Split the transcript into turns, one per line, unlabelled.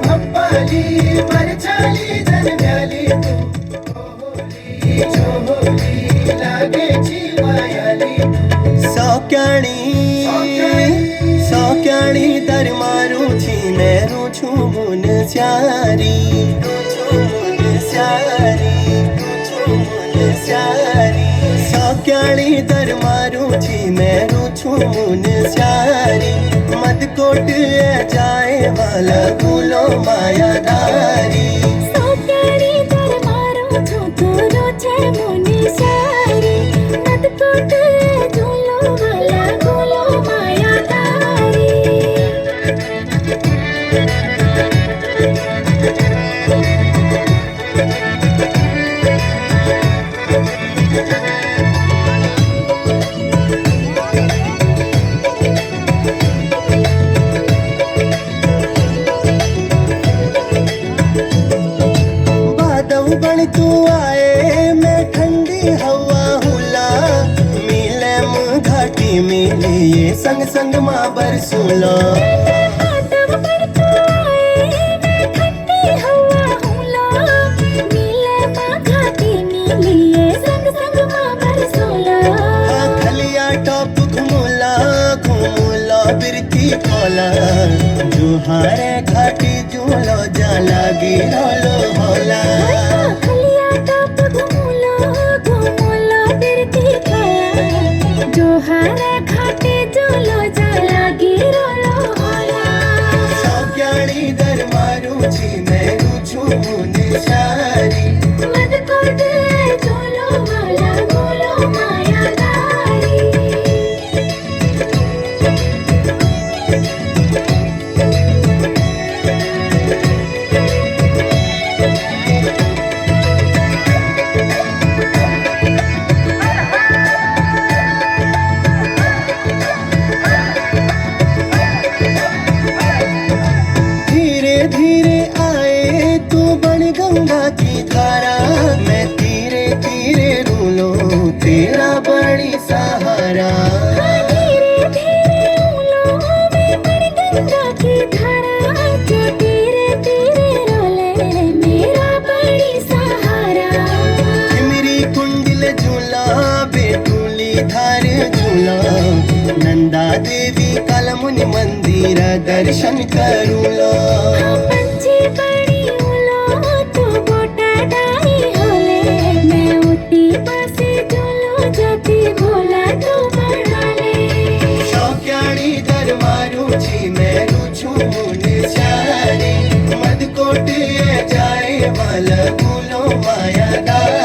भप्पाली मरछाली जन्म्याली तू होली चोहोली लागेची मायाली सौक्याणी दर मारू छी मेरू छू मुन स्यारी सौक्याणी दर मारू छी मेरू छू मुन स्यारी मत कोट जाए वाला गुलो मायादारी
सौक्याणी दर मारू छू तोरो छे मुनी स्यारी मत कोट झूलो वाला गुलो मायादारी
बन तू आए मैं ठंडी हवा हुला मिले मुँह घाटी मिले ये संग संग माँ बरसूला खलिया टॉप घूमूला बिरती खोला जुहारे घाटी झूलो जाला गिरोलो होला
जोहारा घाटे जोलो जाला गिरोलो होला
सौक्याणी दर मारू छी मेरू छू निशारी
मत कोट झूलो वाला गुलो मायादारी धीरे आए तू बन गंगा की धारा मैं धीरे धीरे रूलो तेरा बड़ी सहारा धीरे धीरे उलो में बन गंगा की धारा जो धीरे धीरे रोले मेरा बड़ी सहारा
मेरी कुंडल झूला बेटूली धार झूला नंदा देवी कलमुनि मंदिर दर्शन करूला
पंछी बड़ी उलो तू गोटा डाई होले मैं उठी पासे झूलो जाती भोला तू बढ़ाले
सौक्याणी दर मारू छी मेरू छू निशारी मद कोट जाए वाला गुलो मायादारी